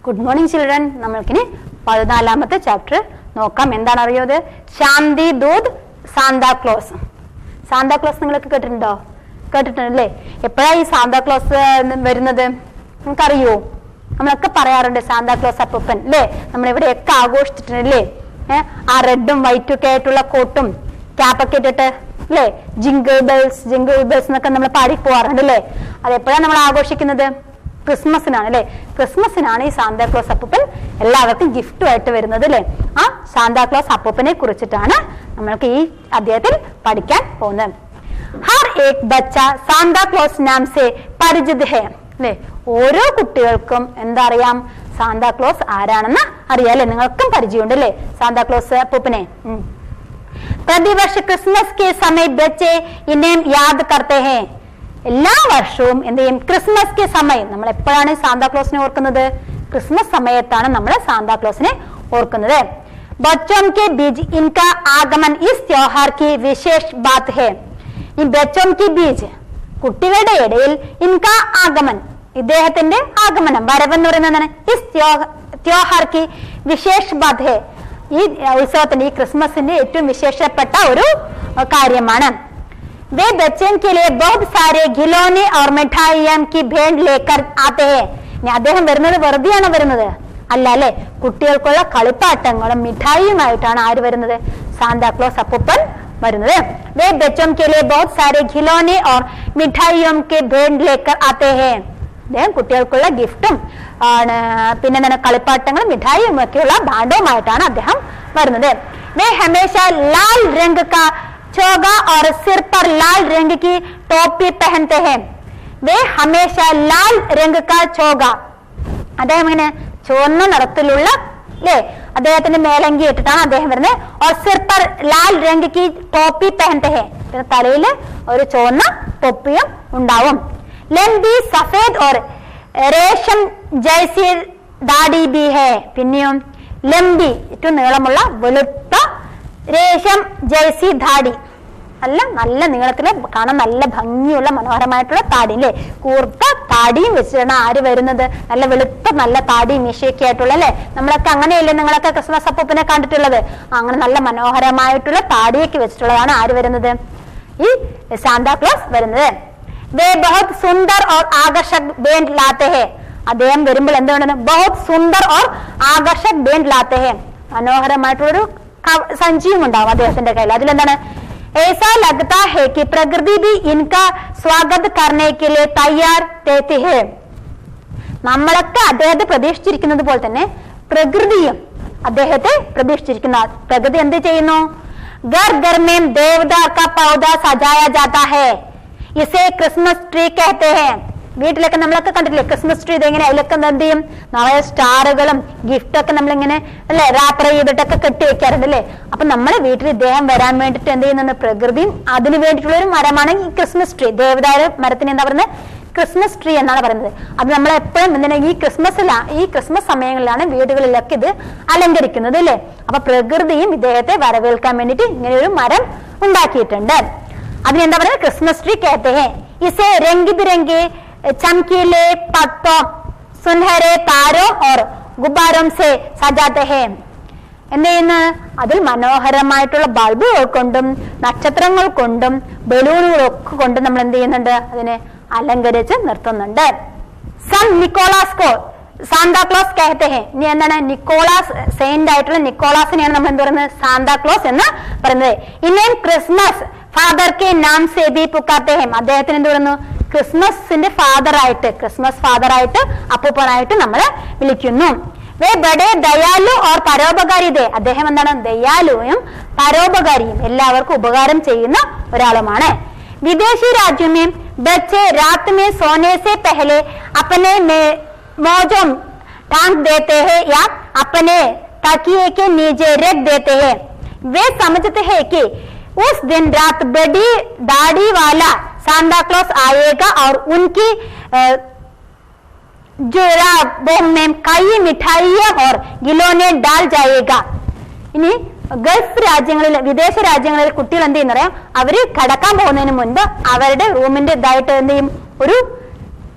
Good morning children. നമ്മൾക്കിനി 14ാമത്തെ chapter നോക്കാം. എന്താണ് അറിയത്? ശാന്തി ദൂത് സാന്താക്ലോസ്. സാന്താക്ലോസ് നിങ്ങളൊക്കെ കേട്ടിട്ടുണ്ടല്ലേ? എപ്പോഴാണ് ഈ സാന്താക്ലോസ് വരുന്നത് നിങ്ങൾക്കറിയോ? നമ്മളൊക്കെ പറയാറുണ്ട് സാന്താക്ലോസ് അപ്പൂപ്പൻ അല്ലേ, നമ്മളിവിടെയൊക്കെ ആഘോഷിച്ചിട്ടുണ്ടല്ലേ. ആ റെഡും വൈറ്റും ഒക്കെ ആയിട്ടുള്ള കോട്ടും ക്യാപ്പൊക്കെ ഇട്ടിട്ട് അല്ലേ, ജിംഗിൾ ബെൽസ് എന്നൊക്കെ നമ്മൾ പാടി പോവാറുണ്ട് അല്ലേ. അതെപ്പോഴാണ് നമ്മൾ ആഘോഷിക്കുന്നത്? ക്രിസ്മസിനാണ് അല്ലെ. ക്രിസ്മസിനാണ് ഈ സാന്താക്ലോസ് അപ്പൂപ്പൻ എല്ലാവർക്കും ഗിഫ്റ്റുമായിട്ട് വരുന്നത് അല്ലെ. ആ സാന്താക്ലോസ് അപ്പൂപ്പനെ കുറിച്ചിട്ടാണ് നമ്മൾക്ക് ഈ അധ്യായത്തിൽ പഠിക്കാൻ പോകുന്നത്. ഹർ ഏക് ബച്ച സാന്താക്ലോസ് നാം സേ പരിചിത് ഹേ അല്ലെ. ഓരോ കുട്ടികൾക്കും എന്താ അറിയാം? സാന്താക്ലോസ് ആരാണെന്ന് അറിയാം അല്ലെ. നിങ്ങൾക്കും പരിചയമുണ്ട് അല്ലെ സാന്താക്ലോസ് അപ്പൂപ്പനെ. പ്രതിവർഷ ക്രിസ്മസ് കെ സമയ ബച്ചെ ഇന്നേം യാദ് കർത്തേ ഹേ. എല്ലാ വർഷവും എന്ത് ചെയ്യും? ക്രിസ്മസ് കെ സമയം നമ്മൾ എപ്പോഴാണ് സാന്താക്ലോസിനെ ഓർക്കുന്നത്? ക്രിസ്മസ് സമയത്താണ് നമ്മൾ സാന്താക്ലോസിനെ ഓർക്കുന്നത്. ബച്ചോം K beige Inca Aagaman is ത്യോഹാർ കി വിശേഷ് ബാത് ഹേ. ഈ ബച്ചോം കി ബീജ് കുട്ടികളുടെ ഇടയിൽ ഇൻകാ ആഗമൻ ഇദ്ദേഹത്തിന്റെ ആഗമനം വരവെന്ന് പറയുന്നത് എന്താണ്? ഇസ് ത്യോഹാർ കി വിശേഷ് ബാത് ഹേ. ഈ ഉത്സവത്തിന്റെ ഈ ക്രിസ്മസിന്റെ ഏറ്റവും വിശേഷപ്പെട്ട ഒരു കാര്യമാണ്. वे बच्चों के लिए बहुत सारे खिलौने और मिठाइयां की भेंट लेकर आते हैं. അദ്ദേഹം വരുന്നത് വെറുതെയാണോ വരുന്നത്? അല്ല അല്ലെ. കുട്ടികൾക്കുള്ള കളിപ്പാട്ടങ്ങളും മിഠായിയുമായിട്ടാണ് ആര് വരുന്നത്? സാന്താക്ലോസ് അപ്പൂപ്പൻ വരുന്നത്. वे बच्चों के लिए बहुत सारे खिलौने और मिठाइयों के भेंट लेकर आते हैं. അദ്ദേഹം കുട്ടികൾക്കുള്ള ഗിഫ്റ്റും പിന്നെ കളിപ്പാട്ടങ്ങളും മിഠായിയും ഒക്കെയുള്ള ഭാണ്ഡവുമായിട്ടാണ് അദ്ദേഹം വരുന്നത്. वे हमेशा लाल रंग का चोगा और सिर पर लाल रंग की टोपी पहनते हैं. वे हमेशा लाल रंग का चोगा. അദ്ദേഹം ഇങ്ങനെ ചുവന്ന നിറത്തിലുള്ള അല്ലേ അദ്ദേഹത്തിന്റെ മേലങ്കി ഇട്ടിട്ടാണ് അദ്ദേഹം വരുന്നത്. और सिर पर लाल रंग की टोपी पहनते हैं. പിന്നെ തലയിൽ ഒരു ചുവന്ന തൊപ്പിയും ഉണ്ടാവും. लंबी सफेद और रेशम जैसी दाढ़ी भी है. പിന്നെയും ലംബി ഏറ്റവും നീളമുള്ള വെളുത്ത രേഷം ജൈസി ധാടി നല്ല നീളത്തില് കാണാൻ നല്ല ഭംഗിയുള്ള മനോഹരമായിട്ടുള്ള താടി അല്ലേ. കൂർത്ത താടിയും വെച്ചിട്ടാണ് ആര് വരുന്നത്? നല്ല വെളുത്ത നല്ല താടിയും മീശയൊക്കെ ആയിട്ടുള്ള അല്ലെ. നമ്മളൊക്കെ അങ്ങനെയല്ലേ നിങ്ങളൊക്കെ ക്രിസ്മസ് അപ്പൂപ്പനെ കണ്ടിട്ടുള്ളത്? അങ്ങനെ നല്ല മനോഹരമായിട്ടുള്ള താടിയൊക്കെ വെച്ചിട്ടുള്ളതാണ് ആര് വരുന്നത്? ഈ സാന്താക്ലോസ് വരുന്നത്. വേ ബഹുത് സുന്ദർ ഓർ ആകർഷക് ബേൻഡ് ലാത്തെ ഹേ. അദ്ദേഹം വരുമ്പോൾ എന്താണ്? ബഹുത് സുന്ദർ ഓർ ആകർഷക് ബേൻഡ് ലാത്തെ ഹേ. മനോഹരമായിട്ടുള്ളൊരു സഞ്ചിയും ഉണ്ടാവും അദ്ദേഹത്തിന്റെ കയ്യിൽ. അതിലെന്താണ്? ऐसा लगता है कि प्रकृति भी इनका स्वागत करने के लिए तैयार रहती है. നമ്മളൊക്കെ അദ്ദേഹത്തെ പ്രതീക്ഷിച്ചിരിക്കുന്നത് പോലെ തന്നെ പ്രകൃതിയും അദ്ദേഹത്തെ പ്രതീക്ഷിച്ചിരിക്കുന്ന. പ്രകൃതി എന്ത് ചെയ്യുന്നു? घर घर में देवदार का पौधा सजाया जाता है. इसे क्रिसमस ट्री कहते हैं. വീട്ടിലൊക്കെ നമ്മളൊക്കെ കണ്ടിട്ടില്ലേ ക്രിസ്മസ് ട്രീ? ഇതെങ്ങനെ അതിലൊക്കെ എന്ത് ചെയ്യും? നിറയെ സ്റ്റാറുകളും ഗിഫ്റ്റൊക്കെ നമ്മളിങ്ങനെ അല്ലെ റാപ്പർ ചെയ്തിട്ടൊക്കെ കെട്ടി വെക്കാറുണ്ട് അല്ലേ. അപ്പൊ നമ്മുടെ വീട്ടിൽ ഇദ്ദേഹം വരാൻ വേണ്ടിട്ട് എന്ത് ചെയ്യുന്നുണ്ട്? പ്രകൃതിയും അതിന് വേണ്ടിയിട്ടുള്ള ഒരു മരമാണ് ഈ ക്രിസ്മസ് ട്രീ. ദേവദാരു മരത്തിന് എന്താ പറയുന്നത്? ക്രിസ്മസ് ട്രീ എന്നാണ് പറയുന്നത്. അത് നമ്മളെപ്പോഴും എന്തിനാ ഈ ക്രിസ്മസ് സമയങ്ങളിലാണ് വീടുകളിലൊക്കെ ഇത് അലങ്കരിക്കുന്നത് അല്ലേ. അപ്പൊ പ്രകൃതിയും ഇദ്ദേഹത്തെ വരവേൽക്കാൻ വേണ്ടിട്ട് ഇങ്ങനെ ഒരു മരം ഉണ്ടാക്കിയിട്ടുണ്ട്. അതിനെന്താ പറയുന്നത്? ക്രിസ്മസ് ട്രീ कहते हैं. इसे रंग बिरंगे चमकीले पत्तों सुनहरे तारों और गुब्बारों से सजाते हैं. എന്ത് ചെയ്യുന്നു? അതിൽ മനോഹരമായിട്ടുള്ള ബൾബുകൾ കൊണ്ടും നക്ഷത്രങ്ങൾ കൊണ്ടും ബലൂണുകളൊക്കെ കൊണ്ടും നമ്മൾ എന്ത് ചെയ്യുന്നുണ്ട്? അതിനെ അലങ്കരിച്ച് നിർത്തുന്നുണ്ട്. സം നിക്കോളാസ് കോ സാന്താക്ലോസ് कहते हैं. ഇനി എന്താണ്? നിക്കോളാസ് സെയിന്റ് ആയിട്ടുള്ള നിക്കോളാസിനെയാണ് നമ്മൾ എന്ത് പറയുന്നത്? സാന്താക്ലോസ് എന്ന് പറയുന്നത്. ഇന്നേം ക്രിസ്മസ് ഫാദർ കെ നാം സേ ബി പുക്കാത്തെ ഹെ. അദ്ദേഹത്തിന് എന്ത് പറയുന്നു? ക്രിസ്മസ് ഫാദറായിട്ട് അപ്പൂപ്പനായിട്ട് നമ്മൾ വിളിക്കുന്നു. വേ ബഡേ ദയാലു ഓർ പരോപകാരി ദേ. അദ്ദേഹം എന്താണ്? ദയാലുവും പരോപകാരിയും എല്ലാവർക്കും ഉപകാരം ചെയ്യുന്ന ഒരാളുമാണ്. വിദേശി രാജ്യമേ ബच्चे रात में सोने से पहले अपने मौजों टांग देते हैं या अपने तकिए के नीचे रख देते हैं. वे समझते हैं कि उस दिन रात बड़ी दाढ़ी वाला सांताक्लॉस आएगा और उनकी जुराबों में कई मिठाइयां और खिलौने डाल जाएगा. ഇനി ഗൾഫ് രാജ്യങ്ങളിൽ വിദേശ രാജ്യങ്ങളിൽ കുട്ടികൾ എന്ത് ചെയ്യുന്ന അറിയാം? അവര് കടക്കാൻ പോകുന്നതിന് മുൻപ് അവരുടെ റൂമിന്റെ ഇതായിട്ട് എന്ത് ചെയ്യും? ഒരു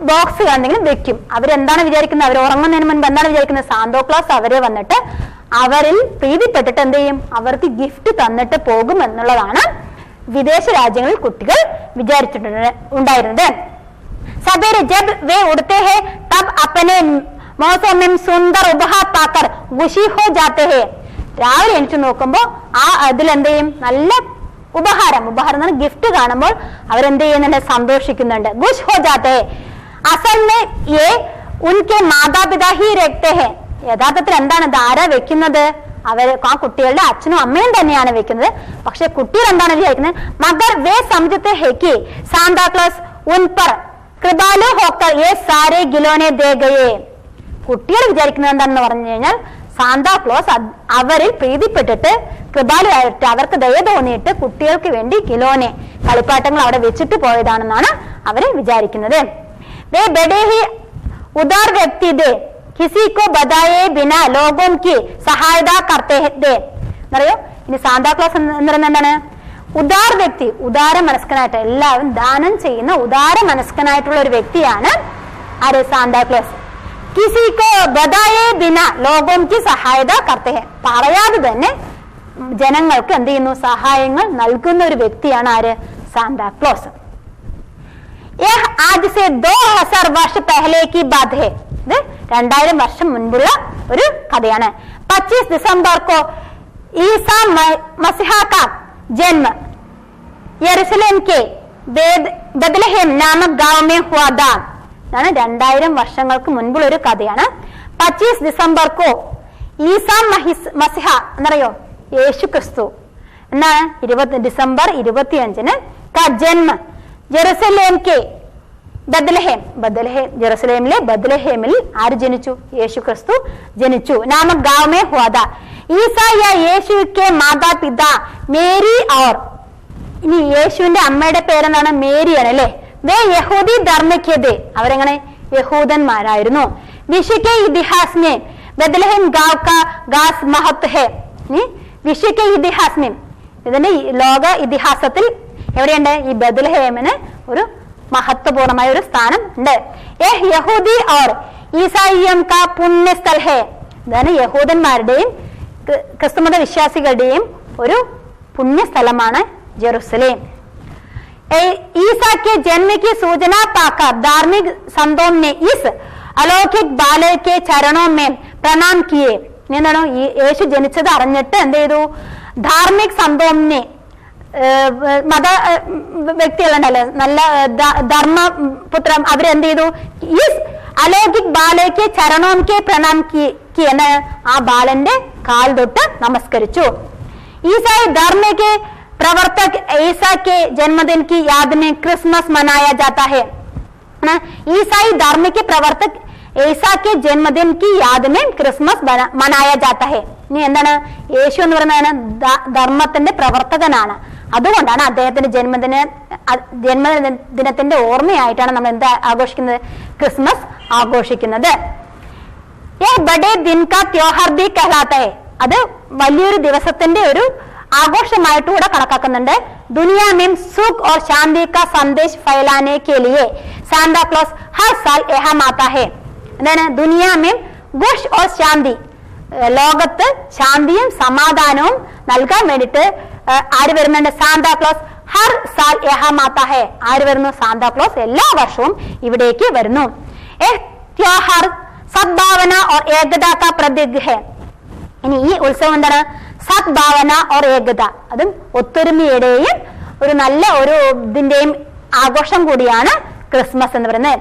ബോക്സ് എന്തെങ്കിലും വെക്കും. അവരെന്താണ് വിചാരിക്കുന്നത്? അവർ ഉറങ്ങുന്നതിന് മുൻപ് എന്താണ് വിചാരിക്കുന്നത്? സാന്താക്ലോസ് അവരെ വന്നിട്ട് അവരിൽ പ്രീതിപ്പെട്ടിട്ട് എന്ത് ചെയ്യും? അവർക്ക് ഗിഫ്റ്റ് തന്നിട്ട് പോകും എന്നുള്ളതാണ് വിദേശ രാജ്യങ്ങളിൽ കുട്ടികൾ വിചാരിച്ചിട്ടുണ്ടായിരുന്നത്. സവേരെ ജബ് വേ ഉടത്തെ ഹേ തബ് അപ്പനെ മൗസം में सुंदर उपहार पाकर खुशी हो जाते हैं. രാവിലെ എണീറ്റ് നോക്കുമ്പോൾ ആ അതിൽ എന്ത് ചെയ്യും? നല്ല ഉപഹാരം എന്ന് ഗിഫ്റ്റ് കാണുമ്പോൾ അവരെന്ത് ചെയ്യുന്നുണ്ട്? സന്തോഷിക്കുന്നുണ്ട്. ഖുശ് ഹോ ജാത്തെ ഹേ. അസൽ में ये उनके माता-पिता ही रखते हैं. യഥാർത്ഥത്തിൽ എന്താണ് ഇത്? ആരാ വെക്കുന്നത്? ആ കുട്ടികളുടെ അച്ഛനും അമ്മയും തന്നെയാണ് വെക്കുന്നത്. പക്ഷെ കുട്ടികൾ എന്താണ് വിചാരിക്കുന്നത്? മഗർ വേ സമझते हैं कि सांता क्लॉस उन पर कृपालु होकर ये सारे खिलौने दे गए. കുട്ടികൾ വിചാരിക്കുന്നത് എന്താണെന്ന് പറഞ്ഞു കഴിഞ്ഞാൽ സാന്താക്ലോസ് അവരിൽ പ്രീതിപ്പെട്ടിട്ട് കൃപാലുവായിട്ട് അവർക്ക് ദയ തോന്നിയിട്ട് കുട്ടികൾക്ക് വേണ്ടി കിലോനെ കളിപ്പാട്ടങ്ങൾ അവിടെ വെച്ചിട്ട് പോയതാണെന്നാണ് അവര് വിചാരിക്കുന്നത്. വേ ബഡേ ഹി ഉദാർ വ്യക്തി ദേ കിസി കോ ബതായേ ബിനാ ലോഗോം കി സഹായത കർത്തേ ദേ എന്നറിയോ? ഇനി സാന്താക്ലോസ് എന്ന് പറയുന്നത് എന്താണ്? ഉദാർ വ്യക്തി, ഉദാര മനസ്കനായിട്ട് എല്ലാവരും ദാനം ചെയ്യുന്ന ഉദാര മനസ്കനായിട്ടുള്ള ഒരു വ്യക്തിയാണ് ആര്? സാന്താക്ലോസ്. കിസിക്കോ ബതായേ ബിന ലോകം കി സഹായത കർത്തേ ഹേ. പറയാതെ തന്നെ ജനങ്ങൾക്ക് എന്ത് ചെയ്യുന്നു? സഹായങ്ങൾ നൽകുന്ന ഒരു വ്യക്തിയാണ് ആര്? സാന്താക്ലോസ്. യഹ് ആജ് സേ 2000 വർഷ പഹലെ കി ബാത് ഹേ. ഇത് 2000 വർഷം മുൻപുള്ള ഒരു കഥയാണ്. 25 दिसंबर को ईसा मसीह का जन्म यरूशलेम के बेथलेहम नामक गांव में हुआ था. 2000 വർഷങ്ങൾക്ക് മുൻപുള്ള ഒരു കഥയാണ്. 25 दिसंबर को ഈസാ മസിഹ എന്നറിയോ? യേശു ക്രിസ്തു എന്നാണ് 20 ഡിസംബർ 25 का जन्म जेरूसलेम के ബദ്ലഹേം ജെറുസലേമിലെ ബദ്ലഹേമിൽ ആര് ജനിച്ചു? യേശു ക്രിസ്തു ജനിച്ചു. നാമക് ഗാവ് മേ ഹുവാ താ. ഈസാ യാ യേശു കെ മാതാ പിതാ മേരി और ഇനി യേശുവിന്റെ അമ്മയുടെ പേരെന്താണ്? മേരിയാണ് അല്ലെ. വേ യഹൂദി ധർമ്മക്കേ. അവരെങ്ങനെ? യഹൂദന്മാരായിരുന്നു. വിശ്വ കെ ഇതിഹാസ് മേ ബദ്ലഹേം ഗാവ് കാ ഖാസ് മഹത്വ ഹേ. വിശ്വ കെ ഇതിഹാസ് മേ ഇതിന്റെ ലോക ഇതിഹാസത്തിൽ എവിടെയുണ്ട്? ഈ ബദ്ലഹേമിന് ഒരു മഹത്വപൂർണമായ ഒരു സ്ഥാനം ഉണ്ട്. യഹൂദി और ഈസായിയം കാ പുണ്യസ്ഥൽ ഹേ. ഇതാണ് യഹൂദന്മാരുടെയും ക്രിസ്തുമത വിശ്വാസികളുടെയും ഒരു പുണ്യസ്ഥലമാണ് ജെറുസലേം. ईसा के जन्म की सूचना पाकर धार्मिक संतों ने इस अलौकिक बालक के चरणों में प्रणाम किए. എന്താണ്? ഈ യേശു ജനിച്ചത് അറിഞ്ഞിട്ട് എന്ത് ചെയ്തു? ധാർമ്മിക് സംതോംനെ മത വ്യക്തികളുണ്ടല്ലോ, നല്ല ധർമ്മപുത്രം, അവരെന്ത് ചെയ്തു? ഈ അലൗകിക് ബാലയ്ക്ക് ചരണോം കെ പ്രണാം കി എന്ന് ആ ബാലന്റെ കാൽ തൊട്ട് നമസ്കരിച്ചു. ഈസായി ധർമ്മ के प्रवर्तक ईसा के जन्मदिन की याद में क्रिसमस मनाया जाता है. ईसाई धर्म के प्रवर्तक ईसा के जन्मदिन की याद में क्रिसमस मनाया जाता है. ഇനി എന്താണ്? യേശു എന്ന് പറയുന്നതാണ് ധർമ്മത്തിന്റെ പ്രവർത്തകനാണ്. അതുകൊണ്ടാണ് അദ്ദേഹത്തിന്റെ ജന്മദിനത്തിന്റെ ഓർമ്മയായിട്ടാണ് നമ്മൾ എന്താ ആഘോഷിക്കുന്നത്? ക്രിസ്മസ് ആഘോഷിക്കുന്നത്. ബഡേ ദിൻ കാ ത്യോഹാർ ഭി കഹലാത്ത ഹൈ. അത് വലിയൊരു ദിവസത്തിന്റെ ഒരു ആഘോഷമായിട്ടുകൂടെ കണക്കാക്കുന്നുണ്ട്. ദുനിയാ में सुख और शांति का संदेश फैलाने के लिए सांता क्लॉस हर साल यहाँ आता है. എന്താണ്? ദുനിയാ में ഖുശ് और शांति, ലോകത്ത് ശാന്തിയും സമാധാനവും നൽകാൻ വേണ്ടിട്ട് ആര് വരുന്നുണ്ട്? സാന്താ ക്ലോസ് ഹർ സാൽ യഹാ മാതാ ഹേ. ആര് വരുന്നു? സാന്താ ക്ലോസ് എല്ലാ വർഷവും ഇവിടേക്ക് വരുന്നു. ത്യോഹാർ സദ്ഭാവന और एकता का प्रतीक है. ഇനി ഈ ഉത്സവം എന്താണ്? സദ്ഭാവന और एकता, അതും ഒത്തൊരുമയുടെയും ഒരു നല്ല ഒരു ഇതിന്റെയും ആഘോഷം കൂടിയാണ് ക്രിസ്മസ് എന്ന് പറയുന്നത്.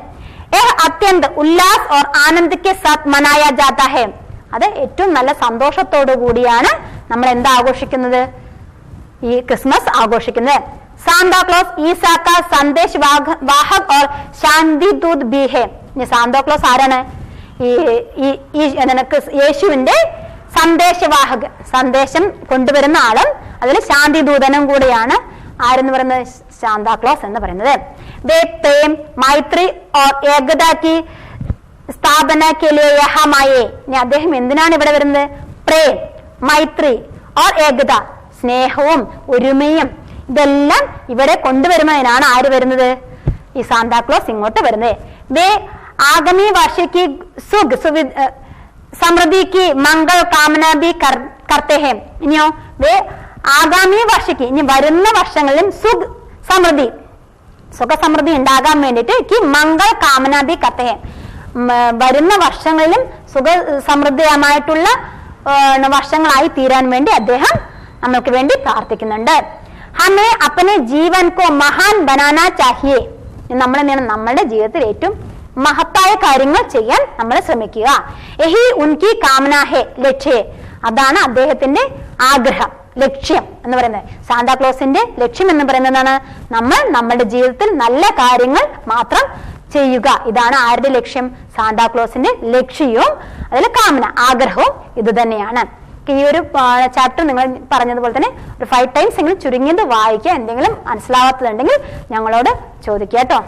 അത്യന്ത ഉല്ലാസ് और आनंद के साथ मनाया जाता है. അത് ഏറ്റവും നല്ല സന്തോഷത്തോടു കൂടിയാണ് നമ്മൾ എന്താ ആഘോഷിക്കുന്നത്? ഈ ക്രിസ്മസ് ആഘോഷിക്കുന്നത്. സാന്താ ക്ലോസ് ഈസാ കാ സന്ദേശ വാഹക് और ശാന്തി ദൂത് भी है. സാന്താ ക്ലോസ് ആരാണ്? യേശുവിന്റെ സന്ദേശവാഹക്, സന്ദേശം കൊണ്ടുവരുന്ന ആളും അതിൽ ശാന്തി ദൂതനും കൂടിയാണ് ആരെന്ന് പറയുന്നത്? സാന്താ ക്ലോസ് എന്ന് പറയുന്നത്. പ്രേം മൈത്രി और एकता की സ്ഥാപന के लिए यहाँ आए. അദ്ദേഹം എന്തിനാണ് ഇവിടെ വരുന്നത്? പ്രേം, മൈത്രി और एकता, സ്നേഹവും ഒരുമയും ഇതെല്ലാം ഇവിടെ കൊണ്ടുവരുന്നതിനാണ് ആര് വരുന്നത്? ഈ സാന്താ ക്ലോസ് ഇങ്ങോട്ട് വരുന്നത്. वे आगामी वर्ष की सुख समृद्धि की मंगल कामना भी करते हैं. ഇനിയോ വേ ആഗാമി വർഷക്ക് ഇനി വരുന്ന വർഷങ്ങളിലും സുഖസമൃദ്ധി ഉണ്ടാകാൻ വേണ്ടിയിട്ട് കി മംഗൾ കാമന ബി കർത്തെ ഹെ. വരുന്ന വർഷങ്ങളിലും സമൃദ്ധിയായിട്ടുള്ള വർഷങ്ങളായി തീരാൻ വേണ്ടി അദ്ദേഹം നമ്മൾക്ക് വേണ്ടി പ്രാർത്ഥിക്കുന്നുണ്ട്. ഹമേ അപ്പനെ ജീവൻ കോ മഹാൻ ബനാനാ ചാഹിയേ. നമ്മൾ എന്താണ് നമ്മുടെ ജീവിതത്തിൽ ഏറ്റവും മഹത്തായ കാര്യങ്ങൾ ചെയ്യാൻ നമ്മൾ ശ്രമിക്കുക. യഹി ഉൻകി കാമന ഹെ ലക്ഷ്യ. അതാണ് അദ്ദേഹത്തിന്റെ ആഗ്രഹം, ലക്ഷ്യം എന്ന് പറയുന്നത്. സാന്താക്ലോസിന്റെ ലക്ഷ്യം എന്ന് പറയുന്നത് എന്താണ്? നമ്മൾ നമ്മുടെ ജീവിതത്തിൽ നല്ല കാര്യങ്ങൾ മാത്രം ചെയ്യുക. ഇതാണ് ആരുടെ ലക്ഷ്യം? സാന്താക്ലോസിന്റെ ലക്ഷ്യവും അതിൽ കാമന, ആഗ്രഹവും ഇത് തന്നെയാണ്. ഈ ഒരു ചാപ്റ്റർ നിങ്ങൾ പറഞ്ഞതുപോലെ തന്നെ ഒരു 5 times എങ്കിലും ചുരുങ്ങിയത് വായിക്കുക. എന്തെങ്കിലും മനസ്സിലാവാത്തതുണ്ടെങ്കിൽ ഞങ്ങളോട് ചോദിക്കുക കേട്ടോ.